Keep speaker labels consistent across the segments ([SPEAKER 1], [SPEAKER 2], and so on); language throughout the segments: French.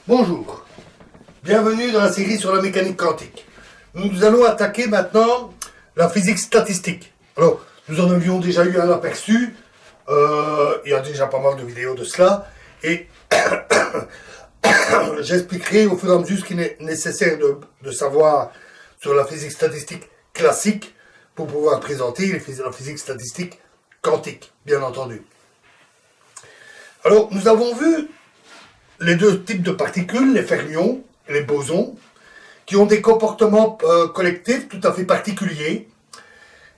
[SPEAKER 1] Bonjour, bienvenue dans la série sur la mécanique quantique. Nous allons attaquer maintenant la physique statistique. Alors, nous en avions déjà eu un aperçu, il y a déjà pas mal de vidéos de cela, et j'expliquerai au fur et à mesure ce qu'il est nécessaire de savoir sur la physique statistique classique pour pouvoir présenter la physique statistique quantique, bien entendu. Alors, nous avons vu les deux types de particules, les fermions et les bosons, qui ont des comportements collectifs tout à fait particuliers.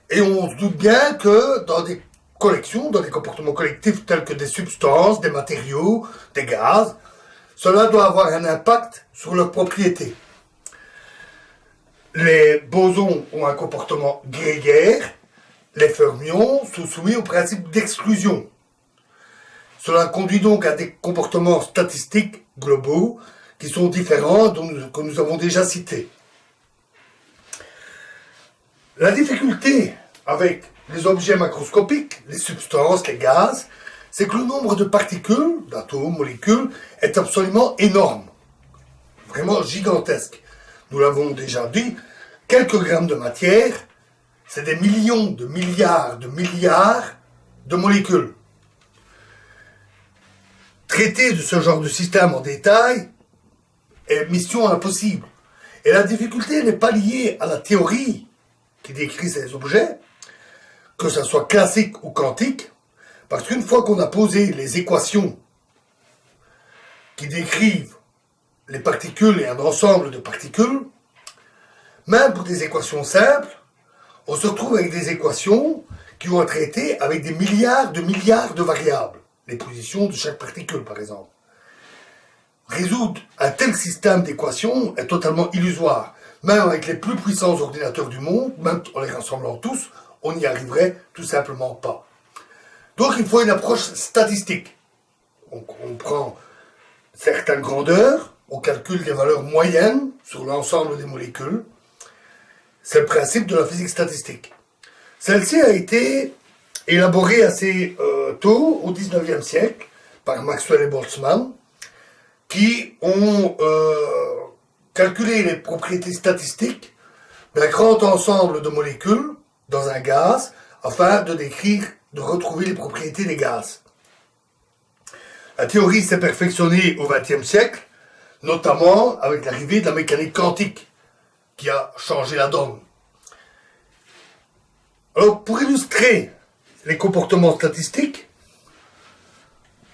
[SPEAKER 1] Et on se doute bien que dans des collections, dans des comportements collectifs tels que des substances, des matériaux, des gaz, cela doit avoir un impact sur leurs propriétés. Les bosons ont un comportement grégaire, les fermions sont soumis au principe d'exclusion. Cela conduit donc à des comportements statistiques globaux qui sont différents que nous avons déjà cités. La difficulté avec les objets macroscopiques, les substances, les gaz, c'est que le nombre de particules, d'atomes, molécules, est absolument énorme. Vraiment gigantesque. Nous l'avons déjà dit, quelques grammes de matière, c'est des millions de milliards de molécules. Traiter de ce genre de système en détail est mission impossible. Et la difficulté n'est pas liée à la théorie qui décrit ces objets, que ce soit classique ou quantique, parce qu'une fois qu'on a posé les équations qui décrivent les particules et un ensemble de particules, même pour des équations simples, on se retrouve avec des équations qui ont à traiter avec des milliards de variables. Les positions de chaque particule, par exemple. Résoudre un tel système d'équations est totalement illusoire. Même avec les plus puissants ordinateurs du monde, même en les rassemblant tous, on n'y arriverait tout simplement pas. Donc il faut une approche statistique. On prend certaines grandeurs, on calcule des valeurs moyennes sur l'ensemble des molécules. C'est le principe de la physique statistique. Celle-ci a été élaborée assez tôt, au XIXe siècle, par Maxwell et Boltzmann, qui ont calculé les propriétés statistiques d'un grand ensemble de molécules dans un gaz, afin de retrouver les propriétés des gaz. La théorie s'est perfectionnée au XXe siècle, notamment avec l'arrivée de la mécanique quantique, qui a changé la donne. Alors, pour illustrer les comportements statistiques,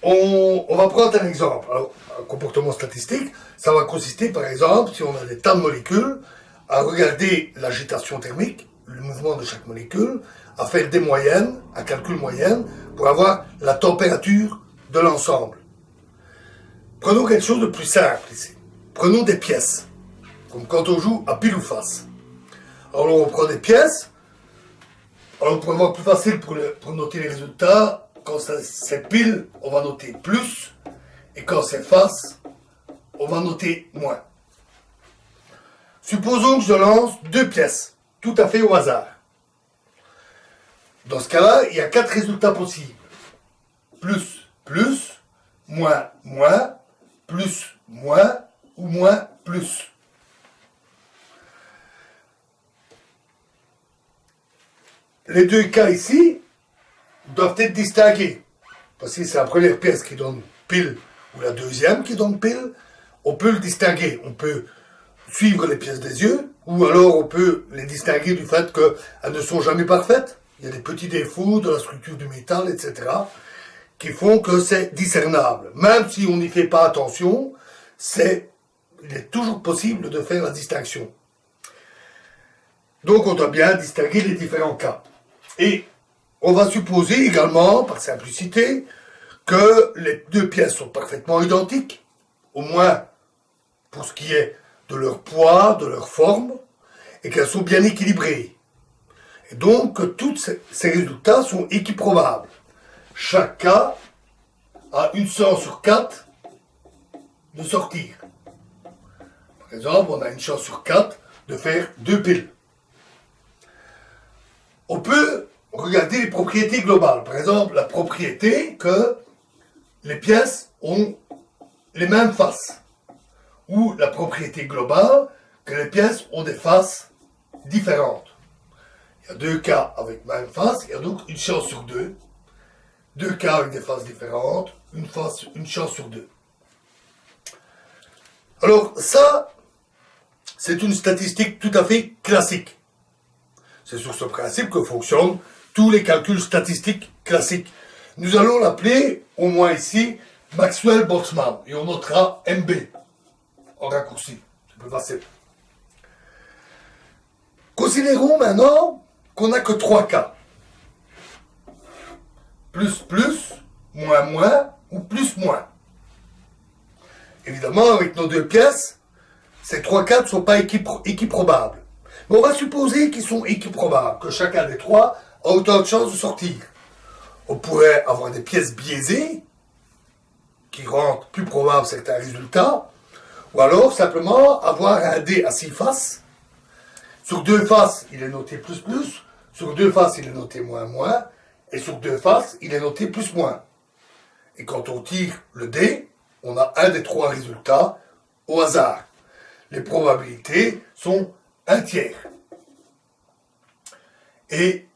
[SPEAKER 1] on va prendre un exemple. Alors, un comportement statistique, ça va consister, par exemple, si on a des tas de molécules, à regarder l'agitation thermique, le mouvement de chaque molécule, à faire des moyennes, un calcul moyenne, pour avoir la température de l'ensemble. Prenons quelque chose de plus simple ici. Prenons des pièces, comme quand on joue à pile ou face. Alors, on prend des pièces. Alors, pour avoir plus facile pour noter les résultats, quand c'est pile, on va noter plus, et quand c'est face, on va noter moins. Supposons que je lance deux pièces, tout à fait au hasard. Dans ce cas-là, il y a 4 résultats possibles. Plus, plus, moins, moins, plus, moins, ou moins, plus. Les deux cas ici doivent être distingués. Parce que c'est la première pièce qui donne pile ou la deuxième qui donne pile. On peut le distinguer. On peut suivre les pièces des yeux ou alors on peut les distinguer du fait qu'elles ne sont jamais parfaites. Il y a des petits défauts de la structure du métal, etc. qui font que c'est discernable. Même si on n'y fait pas attention, il est toujours possible de faire la distinction. Donc on doit bien distinguer les différents cas. Et on va supposer également, par simplicité, que les deux pièces sont parfaitement identiques, au moins pour ce qui est de leur poids, de leur forme, et qu'elles sont bien équilibrées. Et donc que tous ces résultats sont équiprobables. Chaque cas a une chance sur 4 de sortir. Par exemple, on a une chance sur 4 de faire 2 piles. On peut regarder les propriétés globales. Par exemple, la propriété que les pièces ont les mêmes faces. ou la propriété globale que les pièces ont des faces différentes. Il y a deux cas avec même face, il y a donc une chance sur deux. Deux cas avec des faces différentes, une chance sur deux. Alors ça, c'est une statistique tout à fait classique. C'est sur ce principe que fonctionnent tous les calculs statistiques classiques. Nous allons l'appeler, au moins ici, Maxwell-Boltzmann, et on notera MB en raccourci. C'est plus facile. Considérons maintenant qu'on n'a que trois cas. Plus, moins, moins, ou plus, moins. Évidemment, avec nos deux pièces, ces trois cas ne sont pas équiprobables. Mais on va supposer qu'ils sont équiprobables, que chacun des trois a autant de chances de sortir. On pourrait avoir des pièces biaisées, qui rendent plus probables certains résultats, ou alors simplement avoir un dé à 6 faces. Sur deux faces, il est noté plus, sur deux faces, il est noté moins, moins, et sur deux faces, il est noté plus, moins. Et quand on tire le dé, on a un des trois résultats au hasard. Les probabilités sont un tiers. Et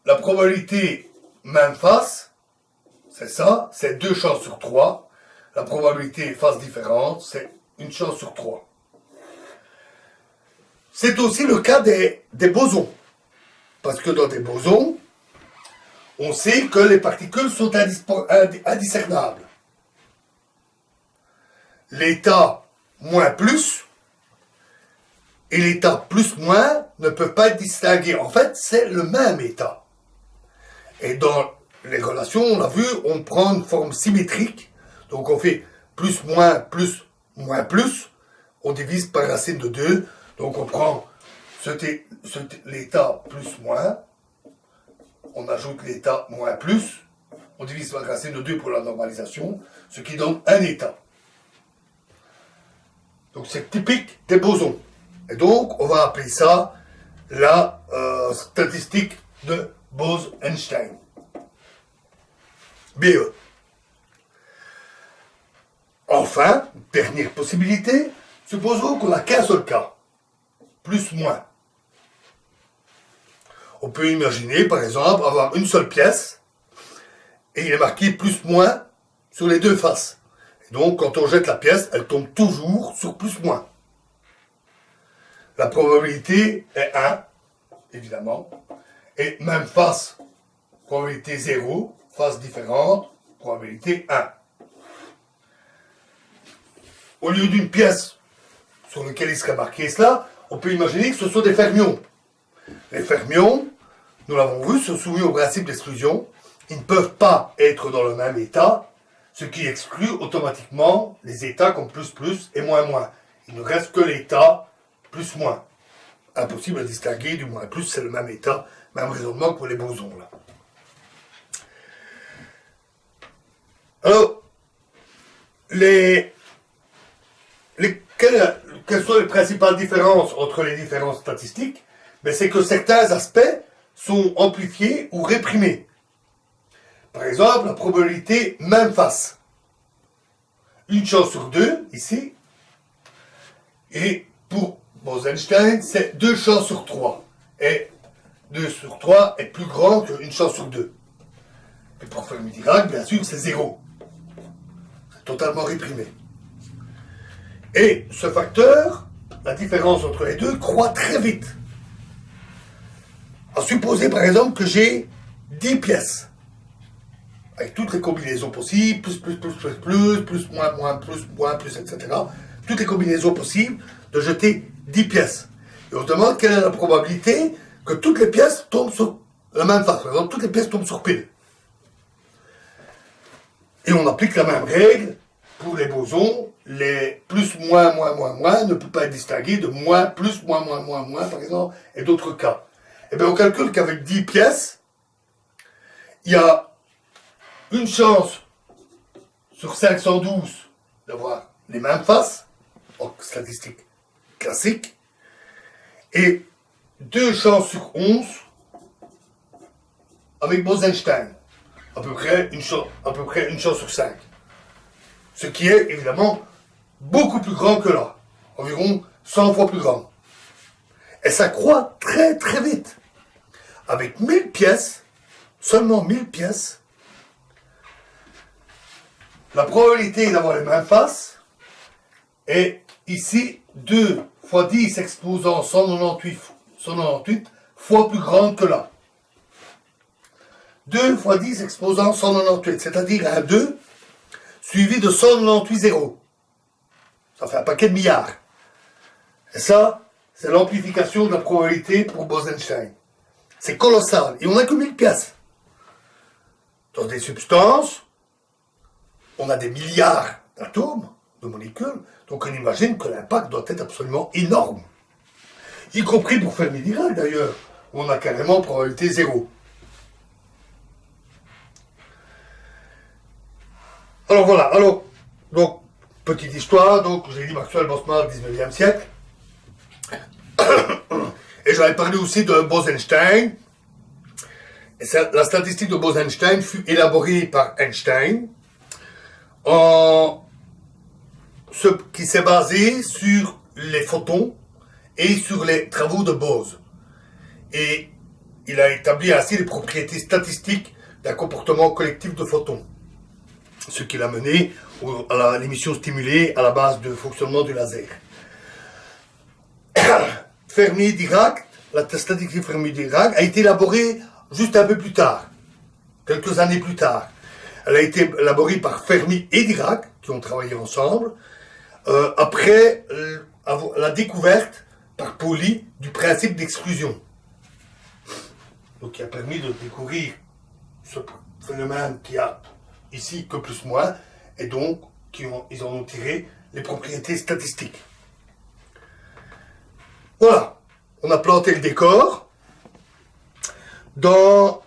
[SPEAKER 1] la probabilité même face, c'est ça, c'est 2 chances sur 3. La probabilité face différente, c'est une chance sur 3. C'est aussi le cas des bosons. Parce que dans des bosons, on sait que les particules sont indiscernables. L'état moins plus et l'état plus moins ne peuvent pas être distingués. En fait, c'est le même état. Et dans les relations, on l'a vu, on prend une forme symétrique. Donc on fait plus, moins plus. On divise par racine de 2. Donc on prend l'état plus, moins. On ajoute l'état moins plus. On divise par racine de 2 pour la normalisation. Ce qui donne un état. Donc c'est typique des bosons. Et donc on va appeler ça la statistique de Bose-Einstein. BE. Enfin, dernière possibilité, supposons qu'on n'a qu'un seul cas. Plus, moins. On peut imaginer, par exemple, avoir une seule pièce et il est marqué plus, moins sur les deux faces. Et donc, quand on jette la pièce, elle tombe toujours sur plus, moins. La probabilité est 1, évidemment. Et même face, probabilité 0, face différente, probabilité 1. Au lieu d'une pièce sur laquelle il serait marqué cela, on peut imaginer que ce sont des fermions. Les fermions, nous l'avons vu, sont soumis au principe d'exclusion. Ils ne peuvent pas être dans le même état, ce qui exclut automatiquement les états comme plus et moins. Il ne reste que l'état plus moins. Impossible à distinguer du moins plus, c'est le même état, même raisonnement que pour les bosons là. Alors, quelles sont les principales différences entre les différentes statistiques? Ben, c'est que certains aspects sont amplifiés ou réprimés. Par exemple, la probabilité même face. Une chance sur 2, ici. Et pour Bose-Einstein, c'est 2 chances sur 3. Et 2 sur 3 est plus grand qu'une chance sur 2. Et pour Fermi-Dirac, bien sûr, c'est 0. C'est totalement réprimé. Et ce facteur, la différence entre les deux, croît très vite. À supposer par exemple que j'ai 10 pièces, avec toutes les combinaisons possibles, plus, moins, plus, etc. Toutes les combinaisons possibles de jeter 10 pièces. Et on se demande quelle est la probabilité que toutes les pièces tombent sur la même face. Par exemple, toutes les pièces tombent sur pile. Et on applique la même règle pour les bosons. Les plus, moins ne peut pas être distingué de moins, plus, moins, par exemple, et d'autres cas. Et bien on calcule qu'avec 10 pièces, il y a une chance sur 512 d'avoir les mêmes faces, en statistique classique, et 2 chances sur 11 avec Bose-Einstein, à peu près une chance sur 5. Ce qui est évidemment beaucoup plus grand que là, environ 100 fois plus grand. Et ça croît très très vite. Avec 1000 pièces, seulement 1000 pièces, la probabilité d'avoir les mêmes faces est ici 2 fois 10 exposant 198 fois plus grande que là. 2 fois 10 exposant 198, c'est-à-dire un 2 suivi de 198 zéros. Ça fait un paquet de milliards. Et ça, c'est l'amplification de la probabilité pour Bose-Einstein. C'est colossal. Et on n'a que 1000 pièces. Dans des substances, on a des milliards d'atomes, de molécules, donc on imagine que l'impact doit être absolument énorme. Y compris pour Fermi-Dirac d'ailleurs, où on a carrément probabilité zéro. Alors voilà, donc, petite histoire, donc j'ai dit Maxwell Boltzmann, 19e siècle. Et j'avais parlé aussi de Bose-Einstein. Et la statistique de Bose-Einstein fut élaborée par Einstein, ce qui s'est basé sur les photons et sur les travaux de Bose. Et il a établi ainsi les propriétés statistiques d'un comportement collectif de photons. Ce qui l'a mené à l'émission stimulée à la base du fonctionnement du laser. Fermi-Dirac, la statistique Fermi-Dirac a été élaborée juste un peu plus tard, quelques années plus tard. Elle a été élaborée par Fermi et Dirac, qui ont travaillé ensemble, après la découverte par Pauli du principe d'exclusion. Donc qui a permis de découvrir ce phénomène qui a ici que plus moins, et donc ils en ont tiré les propriétés statistiques. Voilà, on a planté le décor. Dans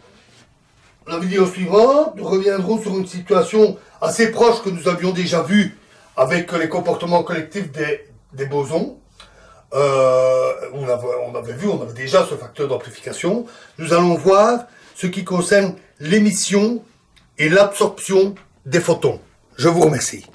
[SPEAKER 1] la vidéo suivante, nous reviendrons sur une situation assez proche que nous avions déjà vue avec les comportements collectifs des bosons. On avait déjà ce facteur d'amplification. Nous allons voir ce qui concerne l'émission et l'absorption des photons. Je vous remercie.